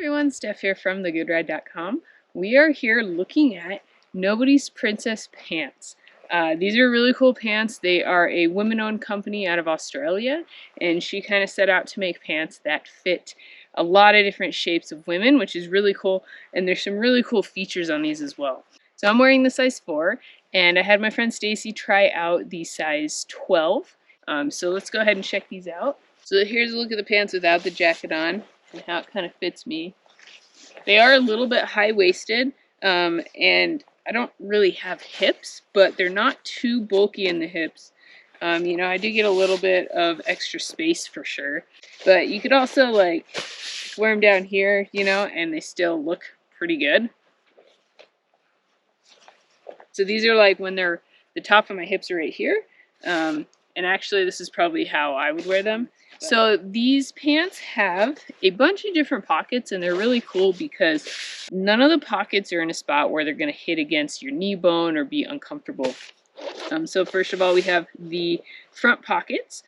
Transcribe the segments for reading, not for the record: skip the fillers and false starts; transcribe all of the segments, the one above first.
Everyone, Steph here from thegoodride.com. We are here looking at Nobody's Princess pants. These are really cool pants. They are a women-owned company out of Australia, and she kind of set out to make pants that fit a lot of different shapes of women, which is really cool, and there's some really cool features on these as well. So I'm wearing the size 4, and I had my friend Stacy try out the size 12. So let's go ahead and check these out. So here's a look at the pants without the jacket on and how it kind of fits me. They are a little bit high-waisted, and I don't really have hips, but they're not too bulky in the hips. You know, I do get a little bit of extra space for sure, but you could also like wear them down here, you know, and they still look pretty good. So these are like when they're, the top of my hips are right here, and actually this is probably how I would wear them. So these pants have a bunch of different pockets, and they're really cool because none of the pockets are in a spot where they're going to hit against your knee bone or be uncomfortable. So first of all, we have the front pockets,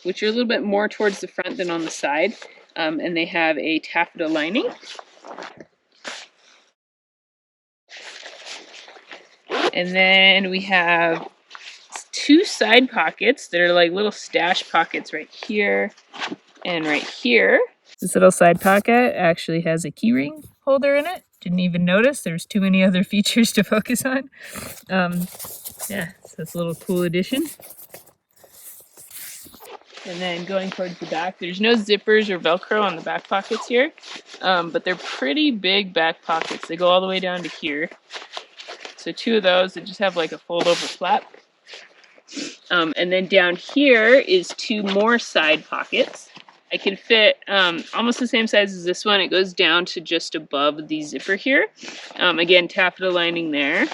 which are a little bit more towards the front than on the side, and they have a taffeta lining. And then we have two side pockets that are like little stash pockets right here and right here. This little side pocket actually has a keyring holder in it. Didn't even notice. There's too many other features to focus on. Yeah, so it's a little cool addition. And then going towards the back, there's no zippers or Velcro on the back pockets here, but they're pretty big back pockets. They go all the way down to here. So two of those that just have like a fold over flap. And then down here is two more side pockets. I can fit almost the same size as this one. It goes down to just above the zipper here. Again, taffeta lining there.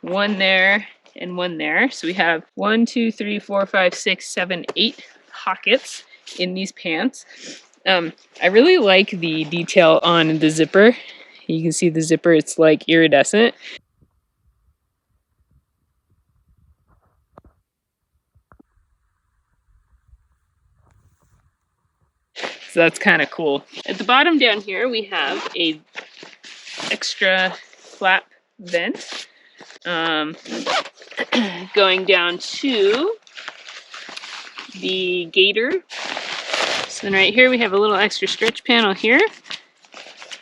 One there and one there. So we have 1, 2, 3, 4, 5, 6, 7, 8 pockets in these pants. I really like the detail on the zipper. You can see the zipper, it's like iridescent. So that's kind of cool. At the bottom down here, we have a extra flap vent going down to the gaiter. So then right here we have a little extra stretch panel here.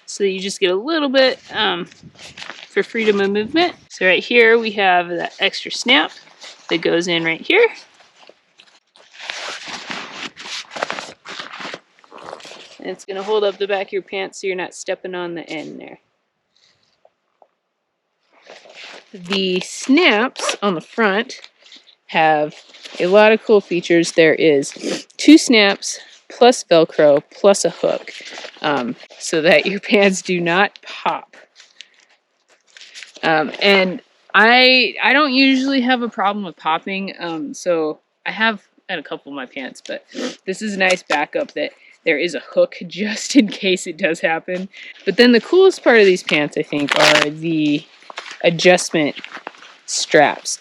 So you just get a little bit for freedom of movement. So right here we have that extra snap that goes in right here. And it's going to hold up the back of your pants so you're not stepping on the end there. The snaps on the front have a lot of cool features. There is 2 snaps plus Velcro plus a hook so that your pants do not pop. And I don't usually have a problem with popping, so I have at a couple of my pants, but this is a nice backup that there is a hook just in case it does happen. But then the coolest part of these pants, I think, are the adjustment straps.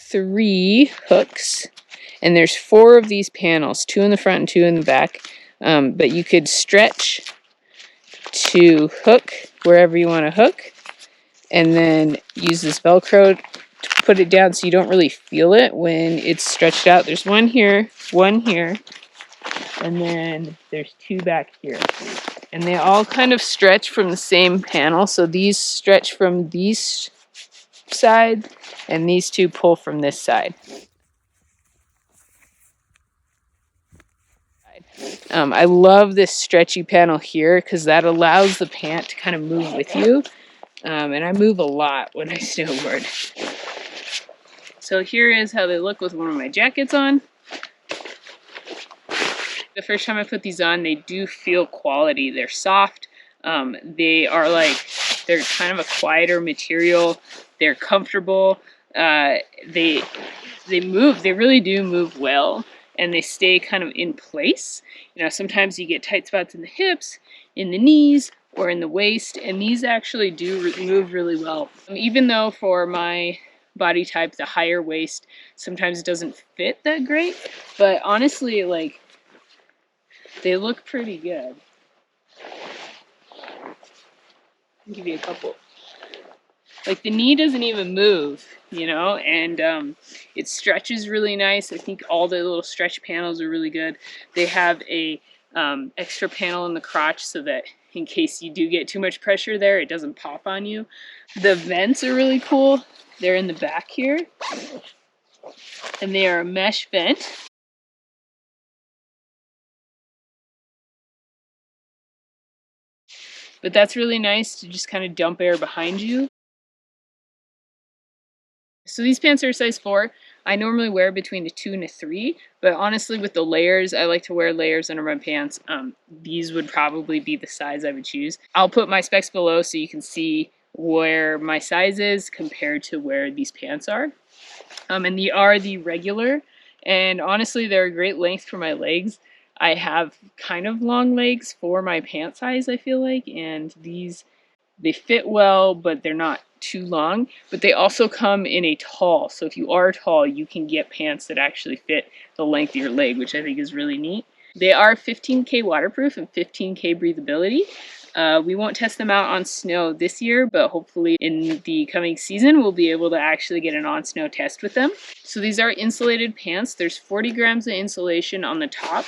Three hooks, and there's 4 of these panels, 2 in the front and 2 in the back, but you could stretch to hook wherever you want to hook, and then use this Velcro to put it down so you don't really feel it when it's stretched out. There's one here, and then there's 2 back here, and they all kind of stretch from the same panel. So these stretch from these side, and these 2 pull from this side. I love this stretchy panel here because that allows the pant to kind of move with you, and I move a lot when I snowboard. So here is how they look with one of my jackets on. The first time I put these on, they do feel quality. They're soft. They are like, they're kind of a quieter material. They're comfortable. they move. They really do move well, and they stay kind of in place. You know, sometimes you get tight spots in the hips, in the knees, or in the waist, and these actually do move really well. Even though for my body type, the higher waist sometimes doesn't fit that great, but honestly, like, they look pretty good. I'll give you a couple. Like, the knee doesn't even move, you know, and it stretches really nice. I think all the little stretch panels are really good. They have a extra panel in the crotch so that in case you do get too much pressure there, it doesn't pop on you. The vents are really cool. They're in the back here, and they are a mesh vent. But that's really nice to just kind of dump air behind you. So these pants are a size 4. I normally wear between a 2 and a 3, but honestly with the layers, I like to wear layers under my pants. These would probably be the size I would choose. I'll put my specs below so you can see where my size is compared to where these pants are. And they are the regular, and honestly they're a great length for my legs. I have kind of long legs for my pant size, I feel like, and they fit well, but they're not too long. But they also come in a tall, so if you are tall, you can get pants that actually fit the length of your leg, which I think is really neat. They are 15K waterproof and 15K breathability. We won't test them out on snow this year, but hopefully in the coming season, we'll be able to actually get an on-snow test with them. So these are insulated pants. There's 40 grams of insulation on the top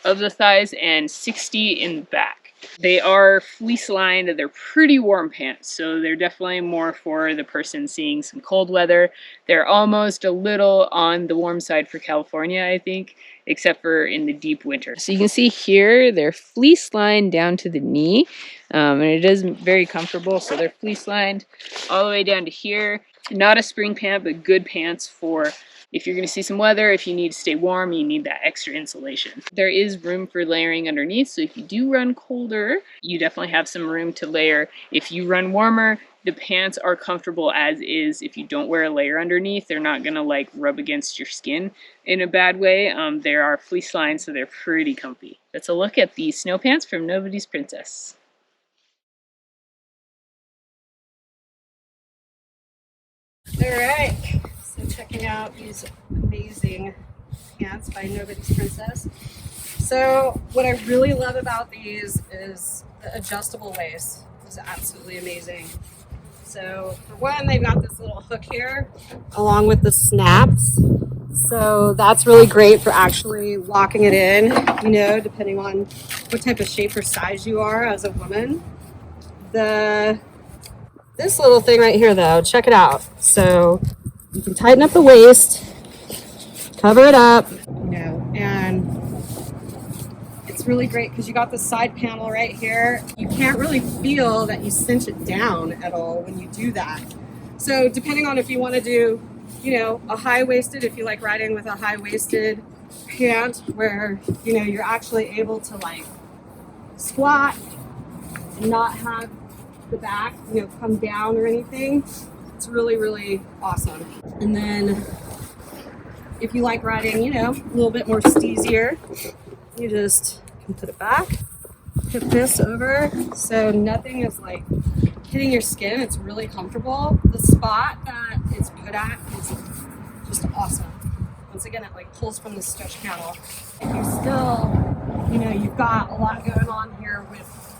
of the thighs and 60 in the back. They are fleece lined. They're pretty warm pants, so they're definitely more for the person seeing some cold weather. They're almost a little on the warm side for California, I think, except for in the deep winter. So you can see here, they're fleece lined down to the knee, and it is very comfortable. So they're fleece lined all the way down to here. Not a spring pant, but good pants for if you're going to see some weather, if you need to stay warm, you need that extra insulation. There is room for layering underneath, so if you do run colder, you definitely have some room to layer. If you run warmer, the pants are comfortable as is. If you don't wear a layer underneath, they're not going to like rub against your skin in a bad way. They are fleece lined, so they're pretty comfy. That's a look at the snow pants from Nobody's Princess. All right, so checking out these amazing pants by Nobody's Princess. So what I really love about these is the adjustable waist. It's absolutely amazing. So for one, they've got this little hook here along with the snaps. So that's really great for actually locking it in, you know, depending on what type of shape or size you are as a woman. This little thing right here though, check it out. So you can tighten up the waist, cover it up, you know, and it's really great because you got the side panel right here. You can't really feel that you cinch it down at all when you do that. So depending on if you want to do, you know, a high-waisted, if you like riding with a high-waisted pant where, you know, you're actually able to like squat and not have the back, you know, come down or anything. It's really, really awesome. And then if you like riding, you know, a little bit more steezier, you just can put it back, hip this over, so nothing is like hitting your skin. It's really comfortable. The spot that it's put at is just awesome. Once again, it like pulls from the stretch panel. If you still, you know, you've got a lot going on here with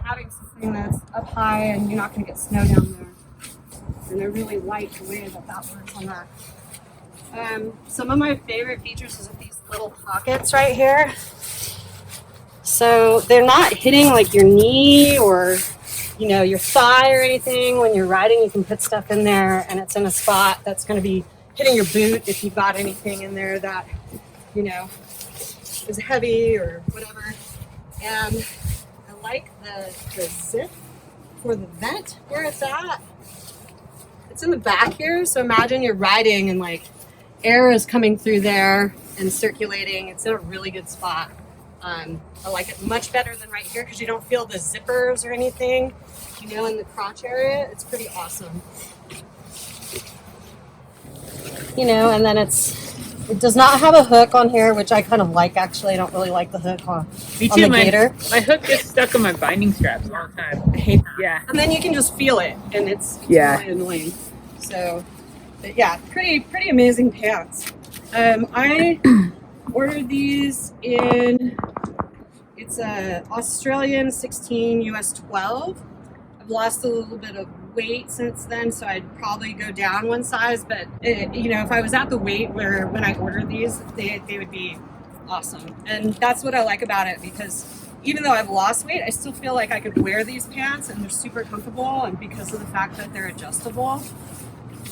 having something that's up high and you're not going to get snow down there. And they're really light the way that works on that. Some of my favorite features is these little pockets right here. So they're not hitting like your knee or, you know, your thigh or anything. When you're riding, you can put stuff in there and it's in a spot that's going to be hitting your boot if you've got anything in there that, you know, is heavy or whatever. And I like the zip for the vent where it's at. It's in the back here, so imagine you're riding and like air is coming through there and circulating. It's in a really good spot. I like it much better than right here because you don't feel the zippers or anything, you know, in the crotch area. It's pretty awesome. you know, and then it does not have a hook on here, which I kind of like, actually. I don't really like the hook on Me too. the Gaiter. My hook gets stuck on my binding straps all the time. I hate that. Yeah. And then you can just feel it, and it's Yeah. really annoying. So, but yeah, pretty amazing pants. I ordered these in, it's a Australian 16, US 12. I've lost a little bit of weight since then, so I'd probably go down one size, but you know, if I was at the weight where when I ordered these, they would be awesome. And that's what I like about it, because even though I've lost weight, I still feel like I could wear these pants and they're super comfortable, and because of the fact that they're adjustable,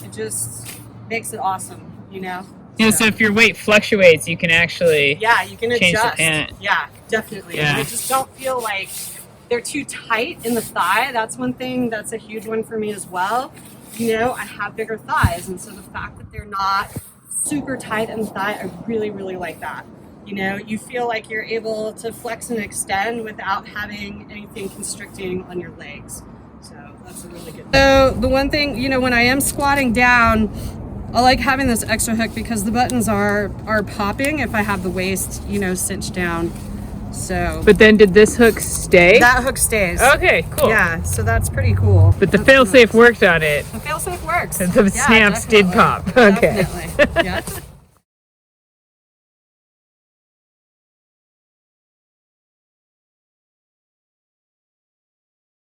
it just makes it awesome, you know? Yeah, so if your weight fluctuates, you can actually you can change adjust. the pant. Yeah, definitely. Yeah. And I just don't feel like they're too tight in the thigh. That's one thing that's a huge one for me as well. You know, I have bigger thighs, and so the fact that they're not super tight in the thigh, I really like that. You know, you feel like you're able to flex and extend without having anything constricting on your legs. So that's a really good thing. So the one thing, you know, when I am squatting down, I like having this extra hook because the buttons are popping if I have the waist, you know, cinched down. So, But then did this hook stay? that hook stays. Okay, cool. Yeah, so that's pretty cool. But the That's fail-safe nice. worked on it. The fail-safe works. And the snaps did definitely. pop. Okay. Definitely. Yeah.